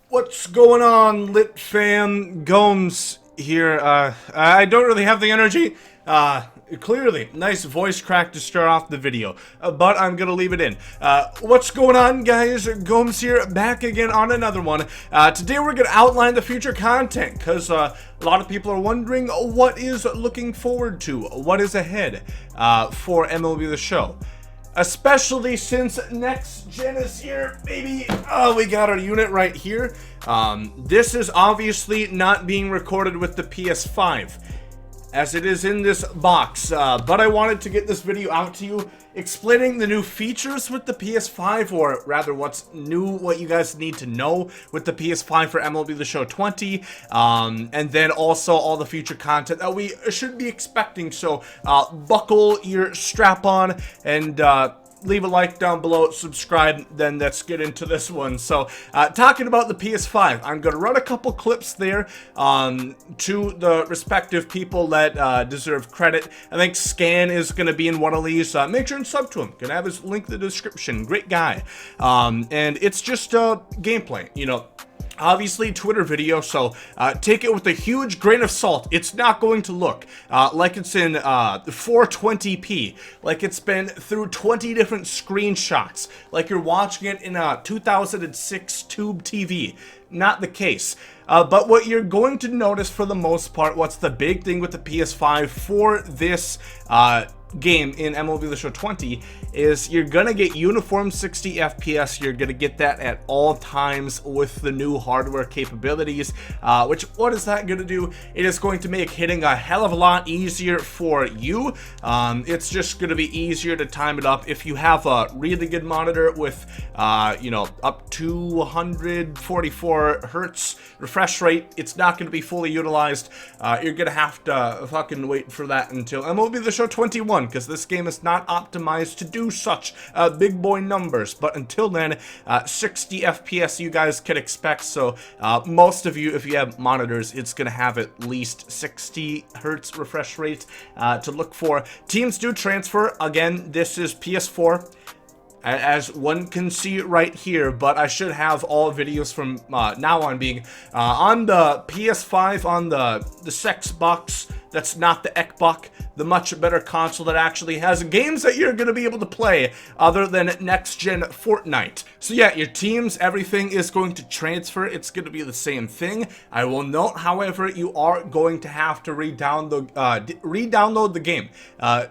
What's going on, Lit fam? Gomes here. I don't really have the energy. Clearly, nice voice crack to start off the video, but I'm gonna leave it in. What's going on, guys? Gomes here, back again on another one. Today we're gonna outline the future content, because a lot of people are wondering what is looking forward to, what is ahead for MLB The Show. Especially since next gen is here, baby. Oh, we got our unit right here. This is obviously not being recorded with the PS5, as it is in this box. But I wanted to get this video out to you, explaining the new features with the PS5, or rather what's new, what you guys need to know with the PS5 for MLB The Show 20, and then also all the future content that we should be expecting. So buckle your strap on and leave a like down below, subscribe, then let's get into this one. So, talking about the PS5, I'm going to run a couple clips there to the respective people that deserve credit. I think TheScann is going to be in one of these. Make sure and sub to him. Going to have his link in the description. Great guy. And it's just gameplay, you know. Obviously Twitter video, so take it with a huge grain of salt. It's not going to look like it's in 420p, like it's been through 20 different screenshots, like you're watching it in a 2006 tube TV. Not the case. But what you're going to notice for the most part, what's the big thing with the PS5 for this game in MLB The Show 20 is you're gonna get uniform 60 FPS. You're gonna get that at all times with the new hardware capabilities, which what is that gonna do? It is going to make hitting a hell of a lot easier for you. It's just gonna be easier to time it up. If you have a really good monitor with you know, up to 144 hertz refresh rate, it's not gonna be fully utilized. You're gonna have to fucking wait for that until MLB The Show 21, because this game is not optimized to do such big boy numbers. But until then, 60 FPS you guys can expect. So most of you, if you have monitors, it's gonna have at least 60 hertz refresh rate to look for. Teams do transfer. Again, this is PS4, as one can see right here, but I should have all videos from now on being on the PS5, on the sex box. That's not the Xbox, the much better console that actually has games that you're going to be able to play other than next-gen Fortnite. So yeah, your teams, everything is going to transfer. It's going to be the same thing. I will note, however, you are going to have to re-download the game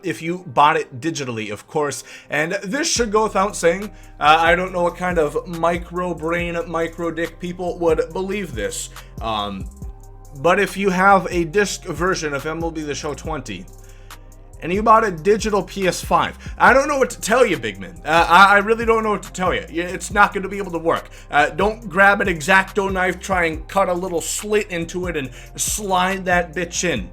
if you bought it digitally, of course. And this should go without saying. I don't know what kind of micro-brain, micro-dick people would believe this. But if you have a disc version of MLB The Show 20, and you bought a digital PS5, I don't know what to tell you, big man. I really don't know what to tell you. It's not going to be able to work. Don't grab an X-Acto knife, try and cut a little slit into it, and slide that bitch in.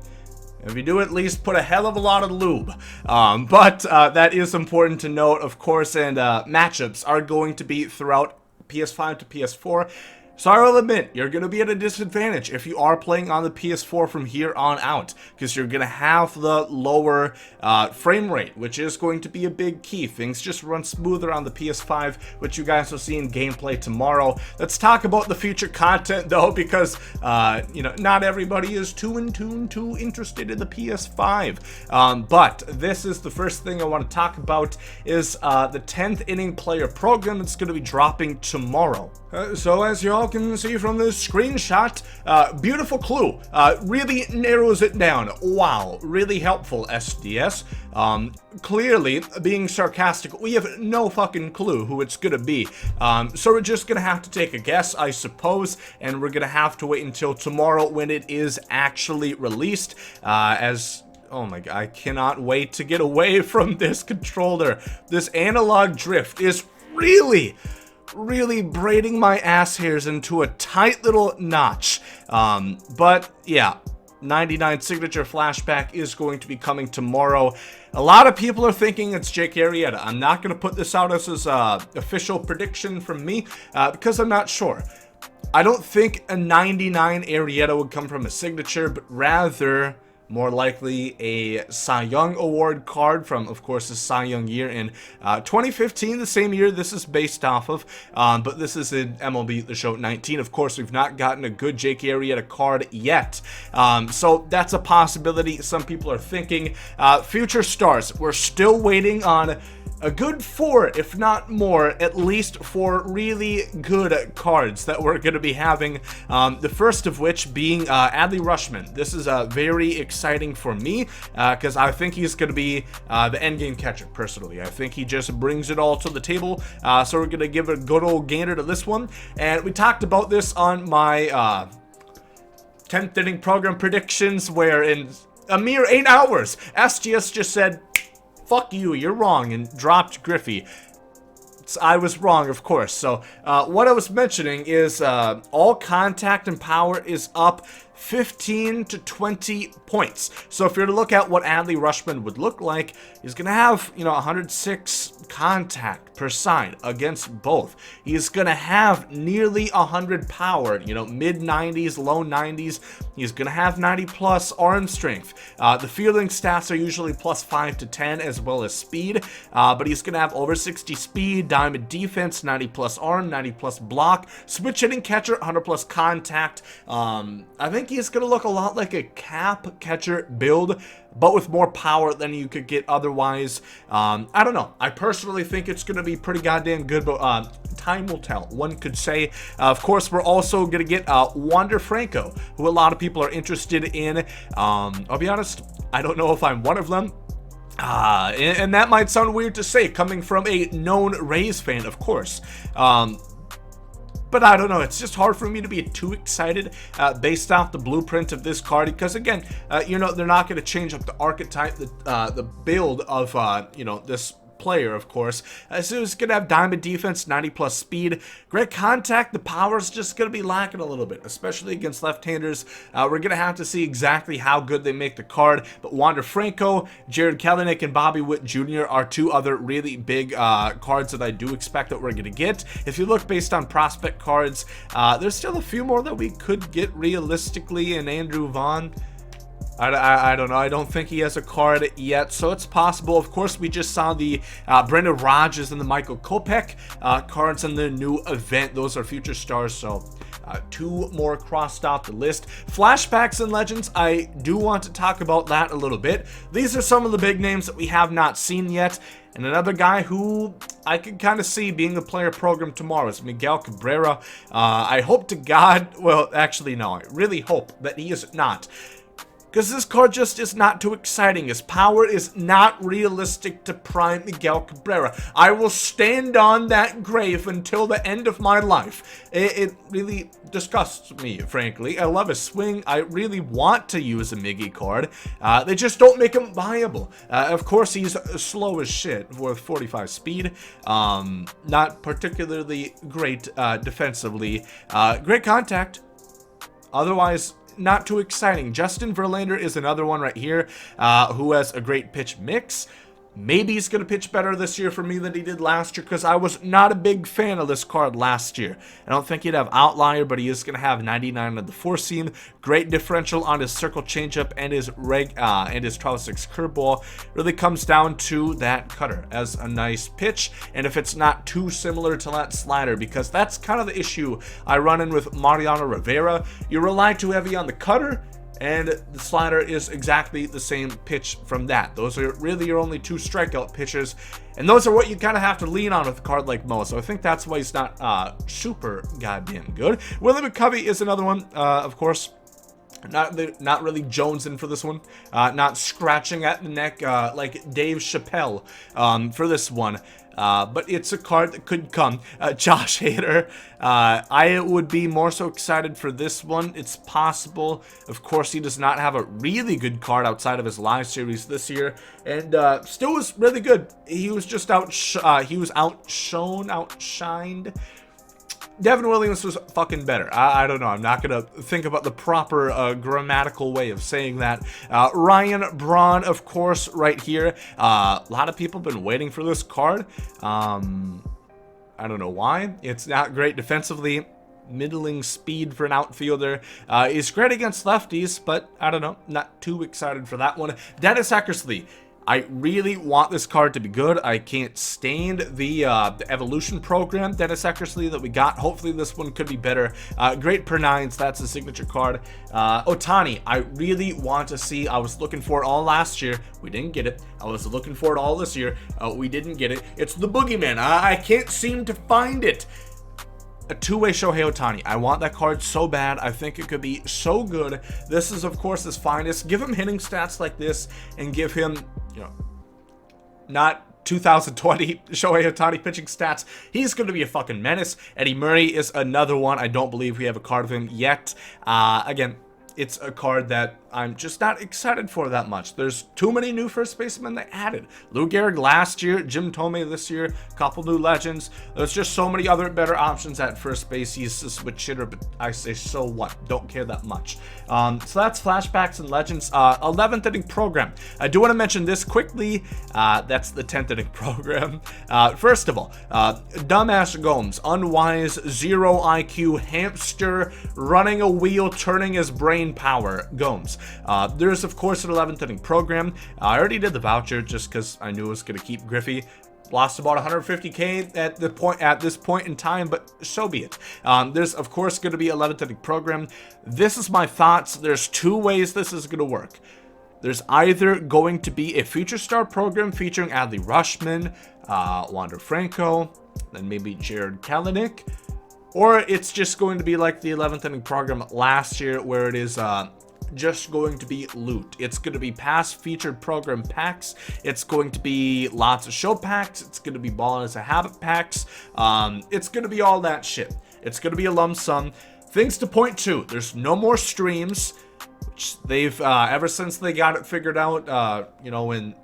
If you do, at least put a hell of a lot of lube. But that is important to note, of course, and matchups are going to be throughout PS5 to PS4. So I will admit, you're going to be at a disadvantage if you are playing on the PS4 from here on out, because you're going to have the lower frame rate, which is going to be a big key. Things just run smoother on the PS5, which you guys will see in gameplay tomorrow. Let's talk about the future content, though, because, you know, not everybody is too interested in the PS5. But this is the first thing I want to talk about, is the 10th inning player program that's going to be dropping tomorrow. So as you all can see from this screenshot, beautiful clue, really narrows it down. Wow, really helpful, SDS. Clearly, being sarcastic, we have no fucking clue who it's gonna be. So we're just gonna have to take a guess, I suppose, and we're gonna have to wait until tomorrow when it is actually released, oh my god, I cannot wait to get away from this controller. This analog drift is really braiding my ass hairs into a tight little notch. But yeah, 99 signature flashback is going to be coming tomorrow. A lot of people are thinking it's Jake Arrieta. I'm not going to put this out as his official prediction from me because I'm not sure. I don't think a 99 Arrieta would come from a signature, but rather more likely a Cy Young Award card from, of course, the Cy Young year in 2015, the same year this is based off of, but this is in MLB The Show 19. Of course, we've not gotten a good Jake Arrieta card yet, so that's a possibility. Some people are thinking. Future stars, we're still waiting on a good 4, if not more, at least 4 really good cards that we're going to be having. The first of which being Adley Rutschman. This is very exciting for me because I think he's going to be the endgame catcher, personally. I think he just brings it all to the table. So we're going to give a good old gander to this one. And we talked about this on my 10th inning program predictions, where in a mere 8 hours, SGS just said, "Fuck you, you're wrong," and dropped Griffey. I was wrong, of course. So what I was mentioning is all contact and power is up 15 to 20 points. So if you're to look at what Adley Rutschman would look like, he's going to have, 106 contact per side against both. He's going to have nearly 100 power, mid 90s, low 90s. He's going to have 90 plus arm strength. The fielding stats are usually plus 5 to 10 as well as speed, but he's going to have over 60 speed, diamond defense, 90 plus arm, 90 plus block, switch hitting catcher, 100 plus contact. I think he's going to look a lot like a cap catcher build, but with more power than you could get otherwise. I don't know. I personally think it's going to be pretty goddamn good, but time will tell, one could say. Of course, we're also going to get Wander Franco, who a lot of people are interested in. I'll be honest, I don't know if I'm one of them. And that might sound weird to say, coming from a known Rays fan, of course. But I don't know, it's just hard for me to be too excited based off the blueprint of this card, because again, they're not going to change up the archetype, the build of, this player, of course. So he's going to have diamond defense, 90 plus speed, great contact. The power is just going to be lacking a little bit, especially against left-handers. We're going to have to see exactly how good they make the card. But Wander Franco, Jared Kelenic, and Bobby Witt Jr. are 2 other really big cards that I do expect that we're going to get. If you look based on prospect cards, there's still a few more that we could get realistically, and Andrew Vaughn, I don't know. I don't think he has a card yet, so it's possible. Of course, we just saw the Brendan Rodgers and the Michael Kopech cards in the new event. Those are future stars, so 2 more crossed off the list. Flashbacks and Legends, I do want to talk about that a little bit. These are some of the big names that we have not seen yet. And another guy who I can kind of see being the player program tomorrow is Miguel Cabrera. I hope to God, well, actually, no, I really hope that he is not, because this card just is not too exciting. His power is not realistic to prime Miguel Cabrera. I will stand on that grave until the end of my life. It really disgusts me, frankly. I love his swing. I really want to use a Miggy card. They just don't make him viable. Of course, he's slow as shit with 45 speed. Not particularly great defensively. Great contact. Otherwise, not too exciting. Justin Verlander is another one right here who has a great pitch mix. Maybe he's going to pitch better this year for me than he did last year, because I was not a big fan of this card last year. I don't think he'd have outlier, but he is going to have 99 on the 4-seam. Great differential on his circle changeup and his Trouble 6 curveball. Really comes down to that cutter as a nice pitch, and if it's not too similar to that slider, because that's kind of the issue I run in with Mariano Rivera. You rely too heavy on the cutter, and the slider is exactly the same pitch from that. Those are really your only 2 strikeout pitches, and those are what you kind of have to lean on with a card like Mo. So I think that's why he's not super goddamn good. Willie McCovey is another one, of course. Not really jonesing for this one. Not scratching at the neck like Dave Chappelle for this one. But it's a card that could come. Josh Hader, I would be more so excited for this one. It's possible. Of course, he does not have a really good card outside of his live series this year, and still was really good. He was just outshined. Devin Williams was fucking better. I don't know. I'm not going to think about the proper grammatical way of saying that. Ryan Braun, of course, right here. A lot of people have been waiting for this card. I don't know why. It's not great defensively. middling speed for an outfielder. He's great against lefties, but I don't know, not too excited for that one. Dennis Eckersley. I really want this card to be good. I can't stand the evolution program, Dennis Eckersley, that we got. Hopefully this one could be better. Great per nines, that's a signature card. Ohtani, I really want to see. I was looking for it all last year. We didn't get it. I was looking for it all this year. We didn't get it. It's the boogeyman. I can't seem to find it. A two-way Shohei Ohtani. I want that card so bad. I think it could be so good. This is, of course, his finest. Give him hitting stats like this and give him, you know, not 2020 Shohei Ohtani pitching stats. He's going to be a fucking menace. Eddie Murray is another one. I don't believe we have a card of him yet. Again, it's a card that I'm just not excited for that much. There's too many new first basemen they added. Lou Gehrig last year, Jim Thome this year, couple new legends. There's just so many other better options at first base. He's a switch hitter, but I say so what? Don't care that much. So that's Flashbacks and Legends. 11th inning program. I do want to mention this quickly. That's the 10th inning program. First of all, dumbass Gomes, unwise, 0 IQ, hamster, running a wheel, turning his brain power. Gomes. There's, of course, an 11th inning program. I already did the voucher just because I knew it was going to keep Griffey. Lost about 150k at this point in time, but so be it. There's, of course, going to be 11th inning program. This is my thoughts. There's two ways this is going to work. There's either going to be a future star program featuring Adley Rutschman, Wander Franco, then maybe Jared Kelenic, or it's just going to be like the 11th inning program last year where it is just going to be loot. It's going to be past featured program packs. It's going to be lots of show packs. It's going to be ball as a habit packs. It's going to be all that shit. It's going to be a lump sum. Things to point to. There's no more streams, which they've ever since they got it figured out, you know, in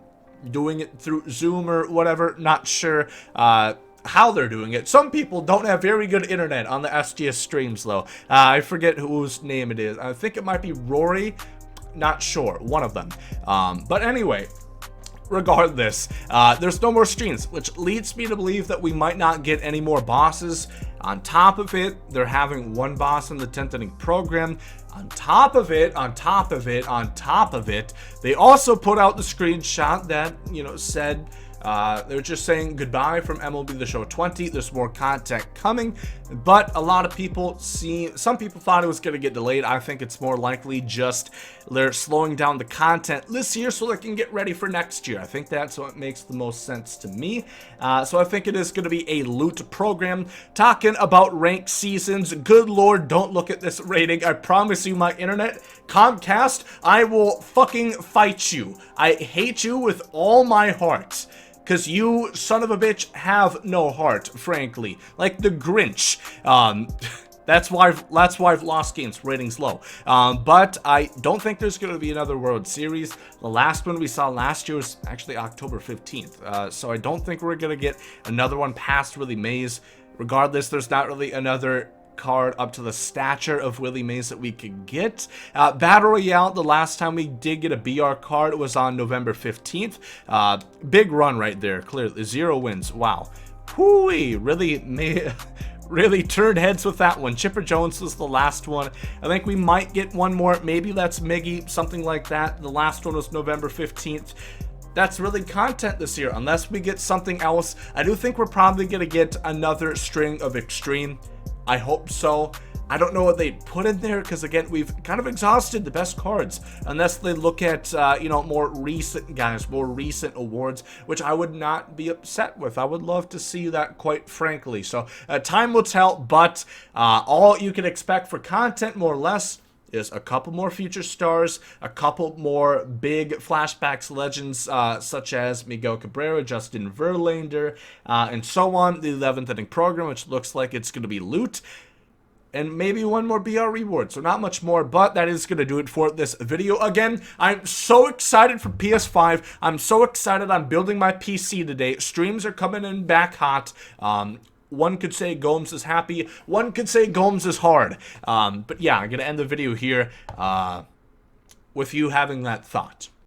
doing it through Zoom or whatever, not sure how they're doing it. Some people don't have very good internet on the SGS streams, though. I forget whose name it is. I think it might be Rory. Not sure. One of them. But anyway, regardless, there's no more streams, which leads me to believe that we might not get any more bosses. On top of it, they're having one boss in the 10th inning program. On top of it, they also put out the screenshot that, you know, said they're just saying goodbye from MLB The Show 20. There's more content coming, but a lot of people some people thought it was going to get delayed. I think it's more likely just they're slowing down the content this year so they can get ready for next year. I think that's what makes the most sense to me. So I think it is going to be a loot program. Talking about ranked seasons, good lord, don't look at this rating. I promise you, my internet, Comcast, I will fucking fight you. I hate you with all my heart. Because you, son of a bitch, have no heart, frankly. Like the Grinch. That's why I've lost games, ratings low. But I don't think there's going to be another World Series. The last one we saw last year was actually October 15th. So I don't think we're going to get another one past Willie Mays. Regardless, there's not really another card up to the stature of Willie Mays that we could get. Battle Royale, the last time we did get a BR card was on November 15th. Big run right there, clearly. 0 wins. Wow. Whoo-wee. Really turned heads with that one. Chipper Jones was the last one. I think we might get one more. Maybe that's Miggy, something like that. The last one was November 15th. That's really content this year, unless we get something else. I do think we're probably going to get another string of Extreme. I hope so. I don't know what they put in there because, again, we've kind of exhausted the best cards unless they look at, you know, more recent guys, more recent awards, which I would not be upset with. I would love to see that, quite frankly. So time will tell, but all you can expect for content, more or less, is a couple more future stars, a couple more big Flashbacks legends, such as Miguel Cabrera, Justin Verlander, and so on. The 11th inning program, which looks like it's going to be loot, and maybe one more BR reward. So not much more, but that is going to do it for this video. Again, I'm so excited for PS5. I'm so excited. I'm building my PC today. Streams are coming in back hot. One could say Gomes is happy. One could say Gomes is hard. But yeah, I'm going to end the video here with you having that thought.